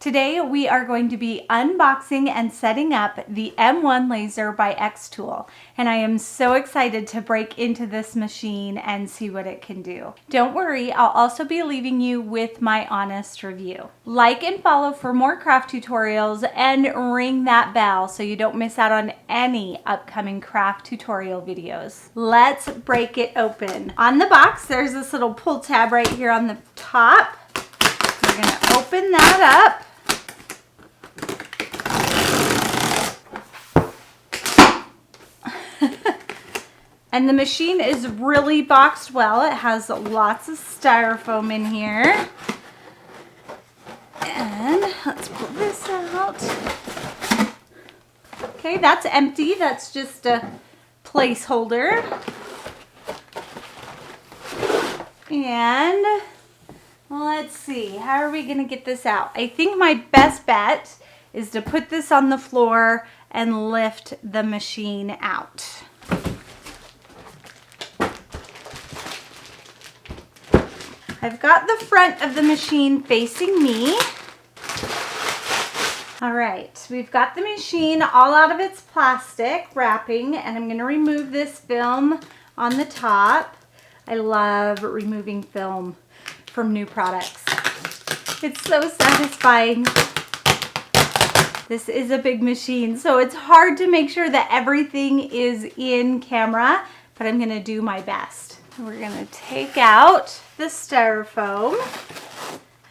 Today we are going to be unboxing and setting up the M1 laser by xTool, and I am so excited to break into this machine and see what it can do. Don't worry, I'll also be leaving you with my honest review. Like and follow for more craft tutorials and ring that bell so you don't miss out on any upcoming craft tutorial videos. Let's break it open. On the box, there's this little pull tab right here on the top. We're gonna open that up. And the machine is really boxed well. It has lots of styrofoam in here. And let's pull this out. Okay, that's empty. That's just a placeholder. And let's see, how are we gonna get this out? I think my best bet is to put this on the floor and lift the machine out. I've got the front of the machine facing me. All right, we've got the machine all out of its plastic wrapping, and I'm gonna remove this film on the top. I love removing film from new products. It's so satisfying. This is a big machine, so it's hard to make sure that everything is in camera, but I'm gonna do my best. We're gonna take out the styrofoam,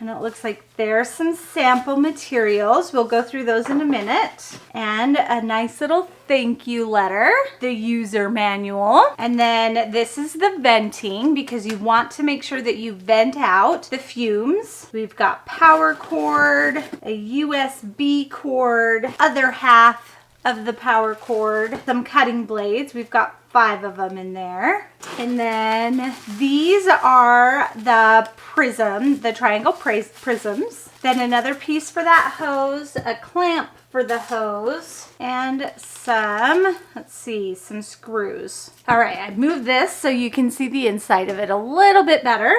and it looks like there's some sample materials. We'll go through those in a minute. And a nice little thank you letter, the user manual. And then this is the venting, because you want to make sure that you vent out the fumes. We've got power cord, a USB cord, other half of the power cord, some cutting blades. We've got 5 of them in there. And then these are the prism, the triangle prisms. Then another piece for that hose, a clamp for the hose, and some, let's see, some screws. All right, I moved this so you can see the inside of it a little bit better.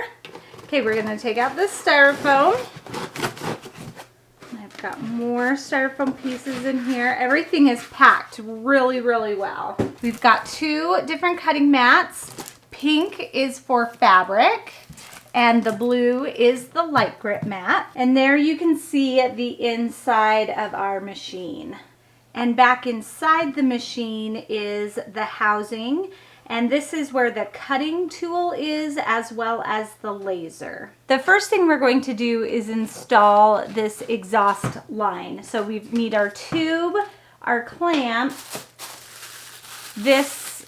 Okay, we're gonna take out this styrofoam. Got more styrofoam pieces in here. Everything is packed really, really well. We've got 2 different cutting mats. Pink is for fabric, and the blue is the light grip mat. And there you can see the inside of our machine. And back inside the machine is the housing. And this is where the cutting tool is, as well as the laser. The first thing we're going to do is install this exhaust line. So we need our tube, our clamp, this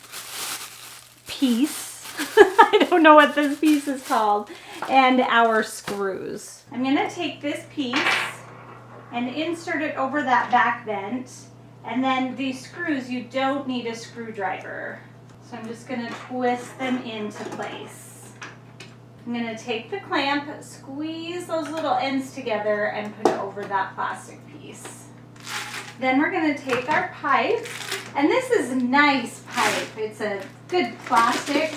piece, I don't know what this piece is called, and our screws. I'm gonna take this piece and insert it over that back vent. And then these screws, you don't need a screwdriver. So I'm just going to twist them into place. I'm going to take the clamp, squeeze those little ends together, and put it over that plastic piece. Then we're going to take our pipe, and this is a nice pipe. It's a good plastic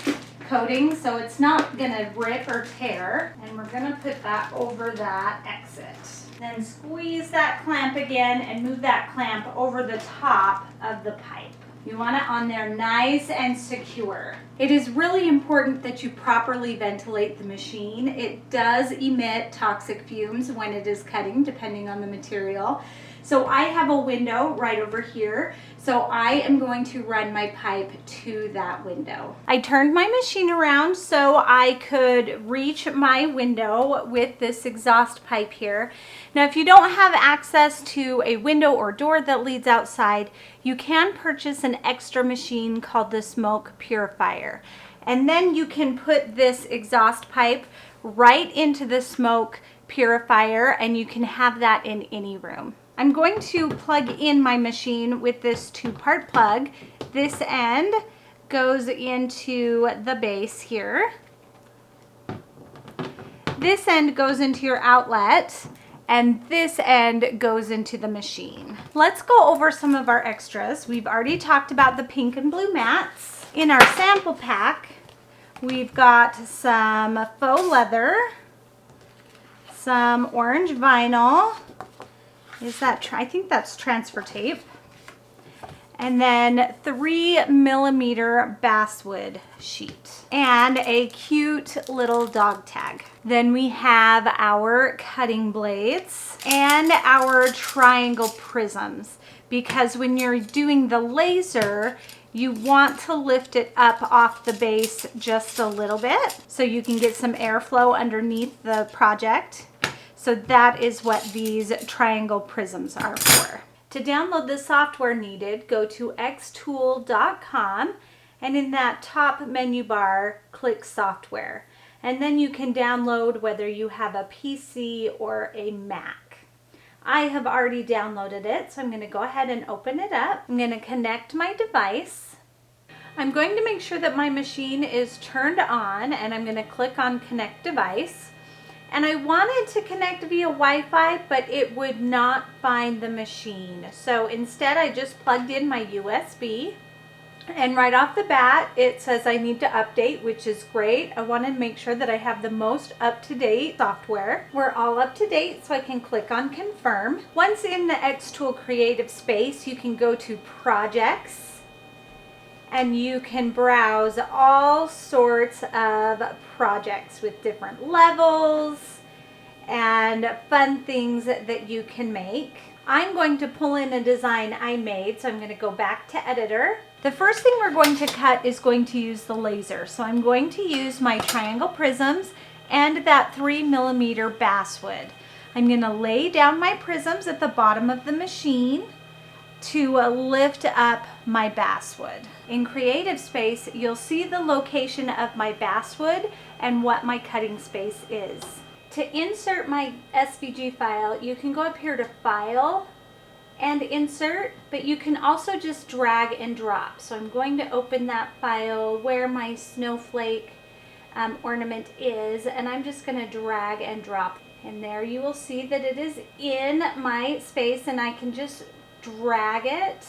coating, so it's not going to rip or tear. And we're going to put that over that exit. Then squeeze that clamp again and move that clamp over the top of the pipe. You want it on there nice and secure. It is really important that you properly ventilate the machine. It does emit toxic fumes when it is cutting, depending on the material. So I have a window right over here. So I am going to run my pipe to that window. I turned my machine around so I could reach my window with this exhaust pipe here. Now, if you don't have access to a window or door that leads outside, you can purchase an extra machine called the smoke purifier. And then you can put this exhaust pipe right into the smoke purifier, and you can have that in any room. I'm going to plug in my machine with this 2-part plug. This end goes into the base here. This end goes into your outlet, and this end goes into the machine. Let's go over some of our extras. We've already talked about the pink and blue mats. In our sample pack, we've got some faux leather, some orange vinyl, Is that, I think that's transfer tape. And then 3mm basswood sheet and a cute little dog tag. Then we have our cutting blades and our triangle prisms, because when you're doing the laser, you want to lift it up off the base just a little bit so you can get some airflow underneath the project. So that is what these triangle prisms are for. To download the software needed, go to xTool.com, and in that top menu bar, click software. And then you can download whether you have a PC or a Mac. I have already downloaded it, so I'm going to go ahead and open it up. I'm going to connect my device. I'm going to make sure that my machine is turned on, and I'm going to click on Connect Device. And I wanted to connect via Wi-Fi, but it would not find the machine. So instead, I just plugged in my USB. And right off the bat, it says I need to update, which is great. I want to make sure that I have the most up-to-date software. We're all up to date, so I can click on Confirm. Once in the xTool Creative Space, you can go to Projects, and you can browse all sorts of projects with different levels and fun things that you can make. I'm going to pull in a design I made, so I'm going to go back to Editor. The first thing we're going to cut is going to use the laser. So I'm going to use my triangle prisms and that 3mm basswood. I'm going to lay down my prisms at the bottom of the machine to lift up my basswood. In Creative Space, you'll see the location of my basswood and what my cutting space is. To insert my SVG file, you can go up here to File and Insert, but you can also just drag and drop. So I'm going to open that file where my snowflake ornament is, and I'm just going to drag and drop. And there you will see that it is in my space, and I can just drag it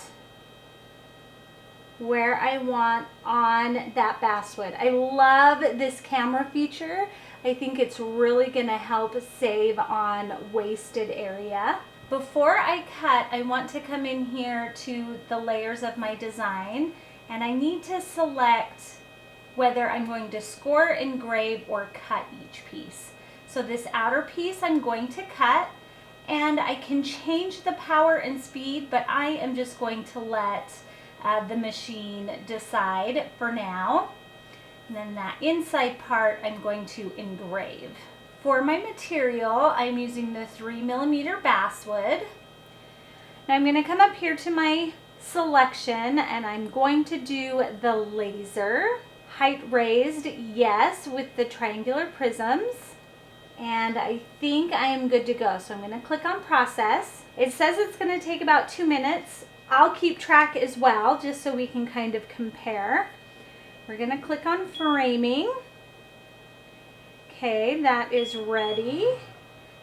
where I want on that basswood. I love this camera feature. I think it's really going to help save on wasted area. Before I cut, I want to come in here to the layers of my design, and I need to select whether I'm going to score, engrave, or cut each piece. So this outer piece I'm going to cut, and I can change the power and speed, but I am just going to let the machine decide for now. And then that inside part I'm going to engrave. For my material, I'm using the 3mm basswood. Now I'm going to come up here to my selection, and I'm going to do the laser. Height raised, yes, with the triangular prisms. And I think I am good to go. So I'm going to click on Process. It says it's going to take about 2 minutes. I'll keep track as well, just so we can kind of compare. We're going to click on Framing. Okay, that is ready.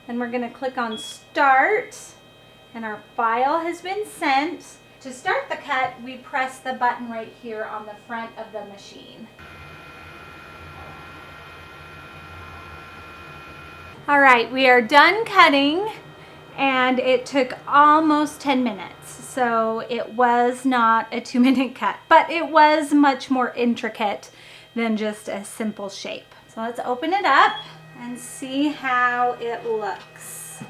Then we're going to click on Start, and our file has been sent. To start the cut, we press the button right here on the front of the machine. All right, we are done cutting, and it took almost 10 minutes. So it was not a 2-minute cut, but it was much more intricate than just a simple shape. So let's open it up and see how it looks.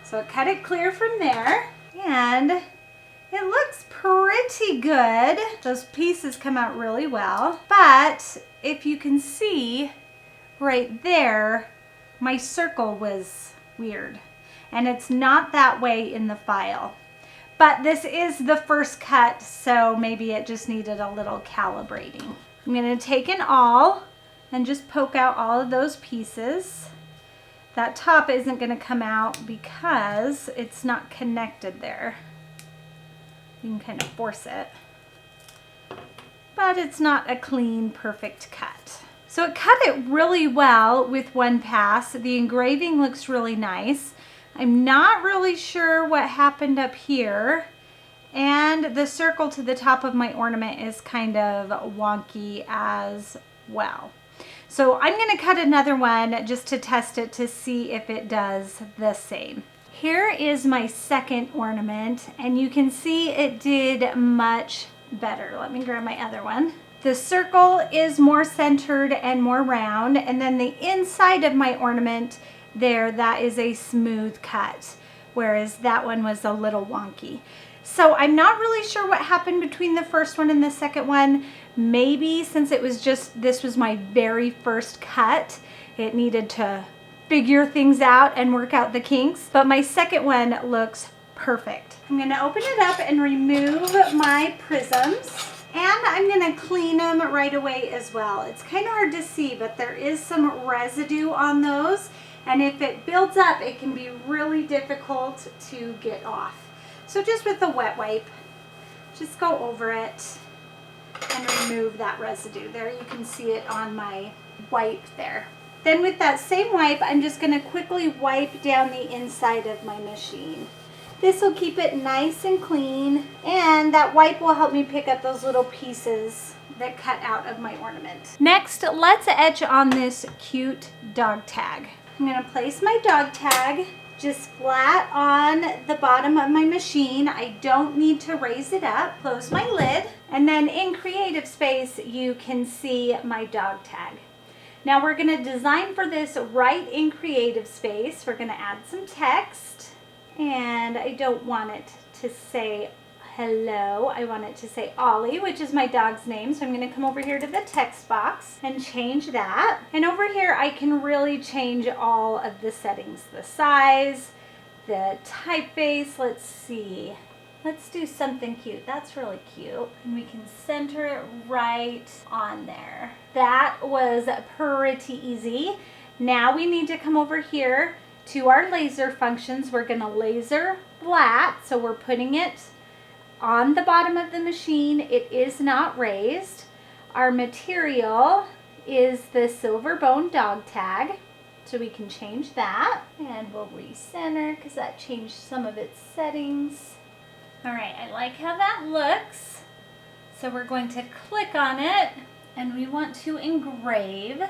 So I cut it clear from there, and it looks pretty good. Those pieces come out really well, but if you can see right there, my circle was weird, and it's not that way in the file. But this is the first cut, so maybe it just needed a little calibrating. I'm going to take an awl and just poke out all of those pieces. That top isn't going to come out because it's not connected there. You can kind of force it, but it's not a clean, perfect cut. So it cut it really well with one pass. The engraving looks really nice. I'm not really sure what happened up here, and the circle to the top of my ornament is kind of wonky as well. So I'm going to cut another one just to test it to see if it does the same. Here is my second ornament, and you can see it did much better. Let me grab my other one. The circle is more centered and more round, and then the inside of my ornament there, that is a smooth cut, whereas that one was a little wonky. So I'm not really sure what happened between the first one and the second one. Maybe since it was this was my very first cut, it needed to figure things out and work out the kinks, but my second one looks perfect. I'm gonna open it up and remove my prisms, and I'm gonna clean them right away as well. It's kind of hard to see, but there is some residue on those, and if it builds up, it can be really difficult to get off. So just with a wet wipe, just go over it and remove that residue. There, you can see it on my wipe there. Then with that same wipe, I'm just gonna quickly wipe down the inside of my machine. This will keep it nice and clean, and that wipe will help me pick up those little pieces that cut out of my ornament. Next, let's etch on this cute dog tag. I'm gonna place my dog tag just flat on the bottom of my machine. I don't need to raise it up. Close my lid, and then in Creative Space, you can see my dog tag. Now we're gonna design for this right in Creative Space. We're gonna add some text, and I don't want it to say hello. I want it to say Ollie, which is my dog's name. So I'm gonna come over here to the text box and change that. And over here, I can really change all of the settings, the size, the typeface. Let's see. Let's do something cute. That's really cute. And we can center it right on there. That was pretty easy. Now we need to come over here to our laser functions. We're gonna laser flat. So we're putting it on the bottom of the machine. It is not raised. Our material is the silver bone dog tag. So we can change that. And we'll recenter because that changed some of its settings. All right, I like how that looks. So we're going to click on it, and we want to engrave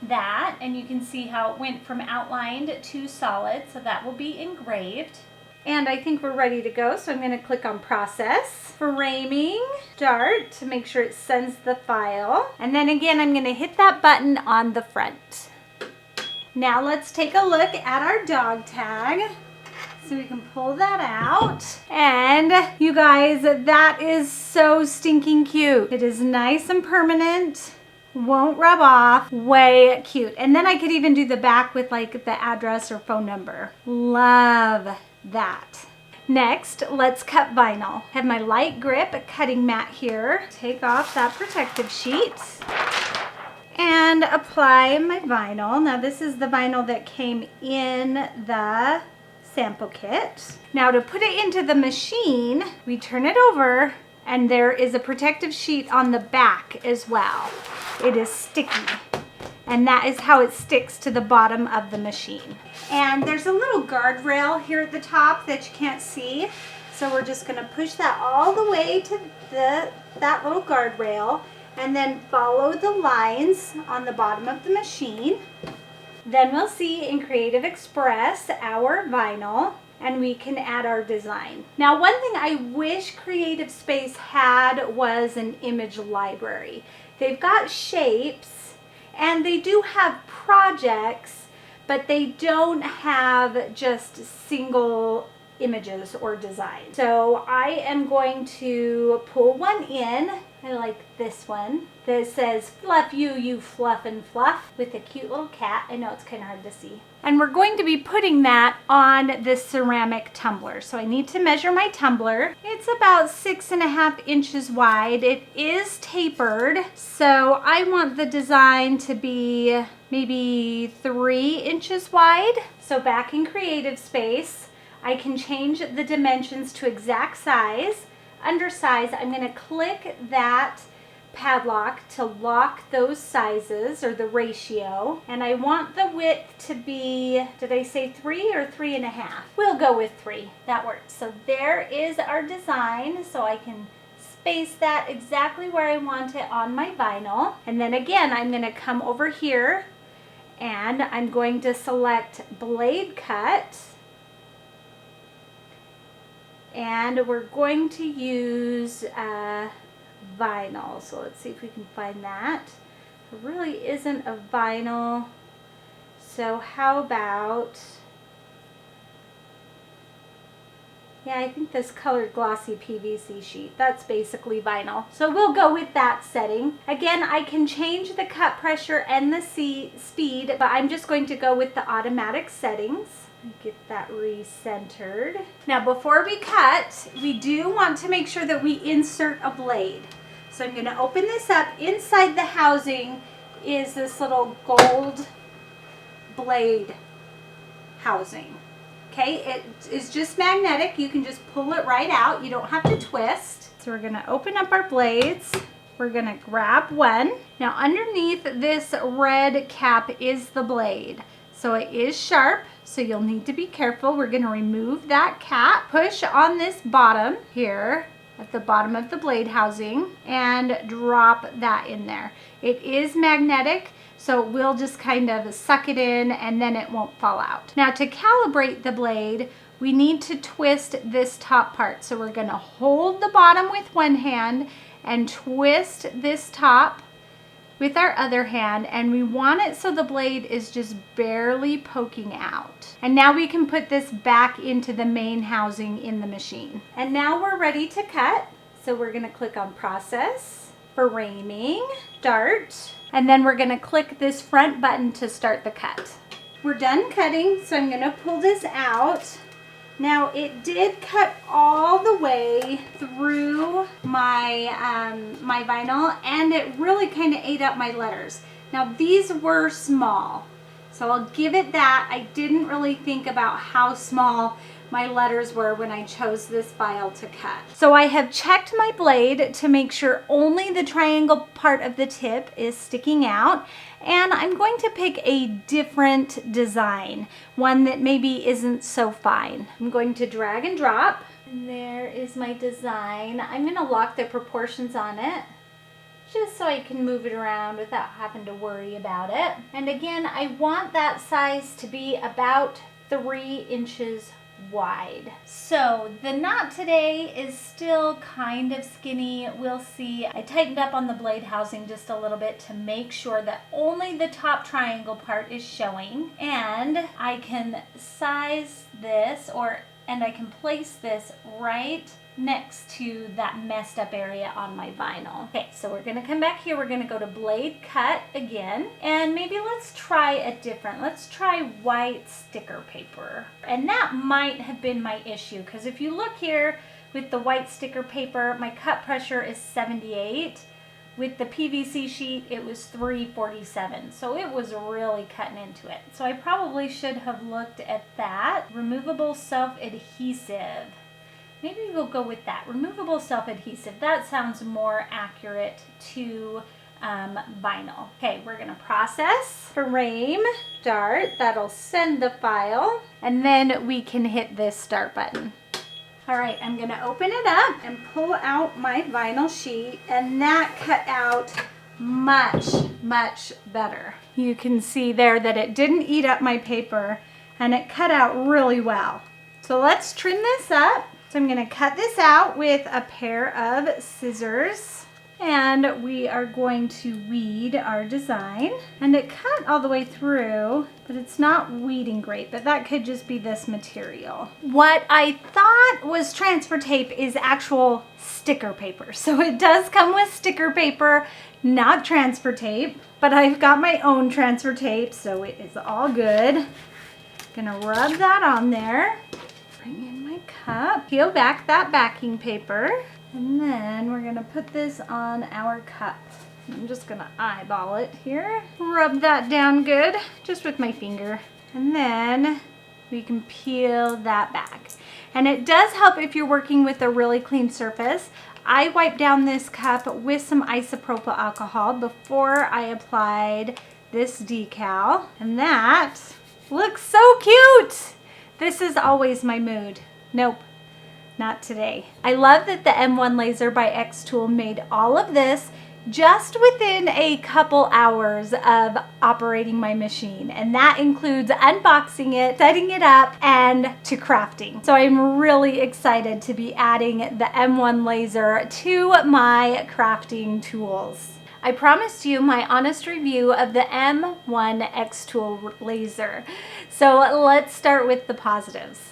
that. And you can see how it went from outlined to solid, so that will be engraved. And I think we're ready to go, so I'm gonna click on Process, Framing, Start, to make sure it sends the file. And then again, I'm gonna hit that button on the front. Now let's take a look at our dog tag. So we can pull that out. And you guys, that is so stinking cute. It is nice and permanent, won't rub off, way cute. And then I could even do the back with like the address or phone number. Love that. Next, let's cut vinyl. I have my light grip cutting mat here. Take off that protective sheet and apply my vinyl. Now this is the vinyl that came in the sample kit. Now to put it into the machine, we turn it over, and there is a protective sheet on the back as well. It is sticky, and that is how it sticks to the bottom of the machine. And there's a little guardrail here at the top that you can't see, so we're just gonna push that all the way to that little guardrail, and then follow the lines on the bottom of the machine. Then we'll see in Creative Express our vinyl, and we can add our design. Now, one thing I wish Creative Space had was an image library. They've got shapes, and they do have projects, but they don't have just single images or designs. So I am going to pull one in. I like this one that says fluff you fluff and fluff, with a cute little cat. I know it's kind of hard to see. And we're going to be putting that on this ceramic tumbler. So I need to measure my tumbler. It's about 6.5 inches wide. It is tapered, so I want the design to be maybe 3 inches wide. So back in Creative Space, I can change the dimensions to exact size. Under size, I'm going to click that padlock to lock those sizes, or the ratio, and I want the width to be, did I say 3 or 3.5? We'll go with 3. That works. So there is our design, so I can space that exactly where I want it on my vinyl. And then again, I'm going to come over here and I'm going to select blade cut, and we're going to use vinyl. So let's see if we can find that. There really isn't a vinyl. So how about, yeah, I think this colored glossy PVC sheet, that's basically vinyl. So we'll go with that setting. Again, I can change the cut pressure and the speed, but I'm just going to go with the automatic settings. Get that recentered. Now before we cut, we do want to make sure that we insert a blade. So I'm going to open this up. Inside the housing is this little gold blade housing. Okay, it is just magnetic. You can just pull it right out. You don't have to twist. So we're going to open up our blades. We're going to grab one. Now underneath this red cap is the blade. So it is sharp, so you'll need to be careful. We're going to remove that cap, push on this bottom here at the bottom of the blade housing, and drop that in there. It is magnetic, so we'll just kind of suck it in and then it won't fall out. Now to calibrate the blade, we need to twist this top part. So we're going to hold the bottom with one hand and twist this top with our other hand, and we want it so the blade is just barely poking out. And now we can put this back into the main housing in the machine. And now we're ready to cut. So we're going to click on Process, Framing, Start, and then we're going to click this front button to start the cut. We're done cutting, so I'm going to pull this out. Now it did cut all the way through my my vinyl, and it really kind of ate up my letters. Now these were small, so I'll give it that. I didn't really think about how small my letters were when I chose this file to cut. So I have checked my blade to make sure only the triangle part of the tip is sticking out, and I'm going to pick a different design, one that maybe isn't so fine. I'm going to drag and drop, and there is my design. I'm going to lock the proportions on it just so I can move it around without having to worry about it. And again, I want that size to be about 3 inches wide. So the knot today is still kind of skinny. We'll see. I tightened up on the blade housing just a little bit to make sure that only the top triangle part is showing, and I can size this and I can place this right next to that messed up area on my vinyl. Okay, so we're gonna come back here. We're gonna go to blade cut again, and maybe let's try let's try white sticker paper. And that might have been my issue, because if you look here with the white sticker paper, my cut pressure is 78. With the PVC sheet, it was 347. So it was really cutting into it. So I probably should have looked at that. Removable self-adhesive. Maybe we'll go with that. Removable self-adhesive. That sounds more accurate to vinyl. Okay, we're going to process, frame, start. That'll send the file. And then we can hit this start button. All right, I'm going to open it up and pull out my vinyl sheet. And that cut out much, much better. You can see there that it didn't eat up my paper, and it cut out really well. So let's trim this up. So I'm going to cut this out with a pair of scissors, and we are going to weed our design. And it cut all the way through, but it's not weeding great, but that could just be this material. What I thought was transfer tape is actual sticker paper. So it does come with sticker paper, not transfer tape, but I've got my own transfer tape, so it is all good. Gonna rub that on there. Bring in my cup, peel back that backing paper, and then we're gonna put this on our cup. I'm just gonna eyeball it here. Rub that down good, just with my finger. And then we can peel that back. And it does help if you're working with a really clean surface. I wiped down this cup with some isopropyl alcohol before I applied this decal, and that looks so cute. This is always my mood. Nope, not today. I love that the M1 laser by xTool made all of this just within a couple hours of operating my machine, and that includes unboxing it, setting it up, and to crafting. So I'm really excited to be adding the M1 laser to my crafting tools. I promised you my honest review of the M1 xTool laser. So let's start with the positives.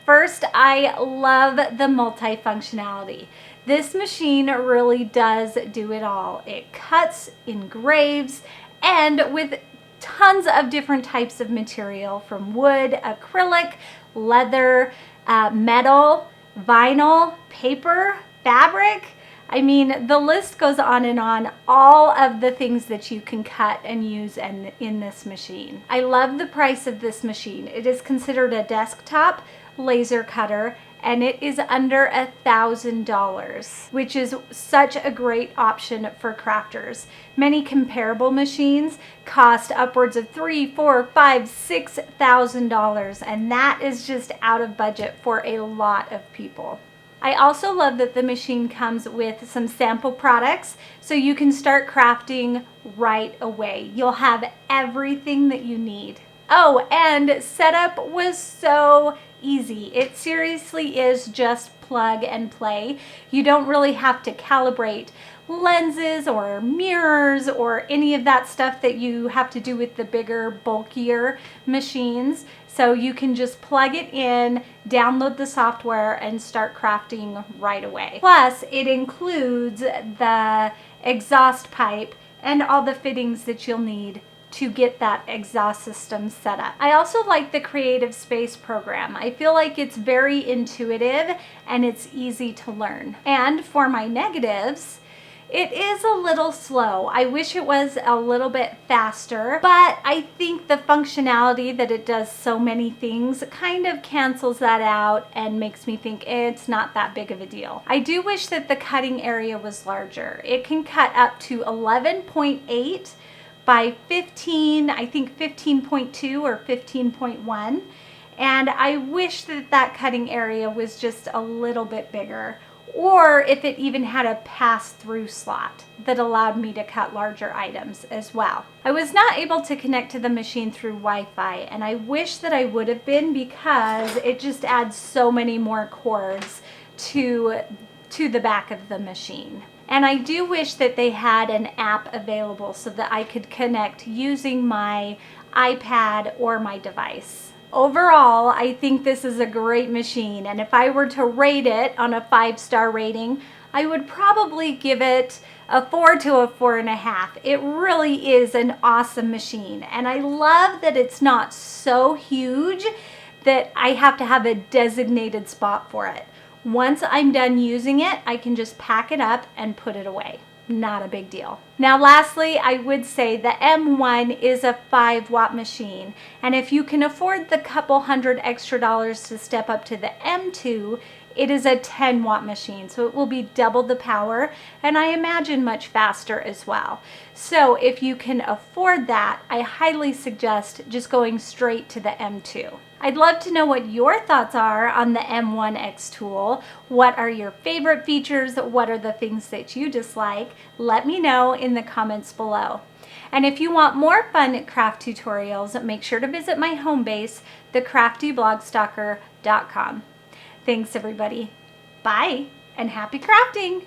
First, I love the multifunctionality. This machine really does do it all. It cuts, engraves, and with tons of different types of material, from wood, acrylic, leather, metal, vinyl, paper, fabric. I mean, the list goes on and on, all of the things that you can cut and use in this machine. I love the price of this machine. It is considered a desktop laser cutter, and it is under $1,000, which is such a great option for crafters. Many comparable machines cost upwards of $3,000, $4,000, $5,000, $6,000, and that is just out of budget for a lot of people. I also love that the machine comes with some sample products, so you can start crafting right away. You'll have everything that you need. Oh, and setup was so easy. It seriously is just plug and play. You don't really have to calibrate lenses or mirrors or any of that stuff that you have to do with the bigger, bulkier machines. So you can just plug it in, download the software, and start crafting right away. Plus, it includes the exhaust pipe and all the fittings that you'll need to get that exhaust system set up. I also like the Creative Space program. I feel like it's very intuitive and it's easy to learn. And for my negatives, it is a little slow. I wish it was a little bit faster, but I think the functionality that it does so many things kind of cancels that out and makes me think it's not that big of a deal. I do wish that the cutting area was larger. It can cut up to 11.8 by 15, I think 15.2 or 15.1. And I wish that that cutting area was just a little bit bigger, or if it even had a pass-through slot that allowed me to cut larger items as well. I was not able to connect to the machine through Wi-Fi, and I wish that I would have been, because it just adds so many more cords to the back of the machine. And I do wish that they had an app available so that I could connect using my iPad or my device. Overall, I think this is a great machine, and if I were to rate it on a 5-star rating, I would probably give it a 4 to a 4.5. It really is an awesome machine, and I love that it's not so huge that I have to have a designated spot for it. Once I'm done using it, I can just pack it up and put it away. Not a big deal. Now lastly, I would say the M1 is a 5-watt machine, and if you can afford the couple $100 extra to step up to the M2, it is a 10-watt machine, so it will be double the power, and I imagine much faster as well. So if you can afford that, I highly suggest just going straight to the M2. I'd love to know what your thoughts are on the M1 xTool. What are your favorite features? What are the things that you dislike? Let me know in the comments below. And if you want more fun craft tutorials, make sure to visit my home base, thecraftyblogstalker.com. Thanks everybody. Bye and happy crafting!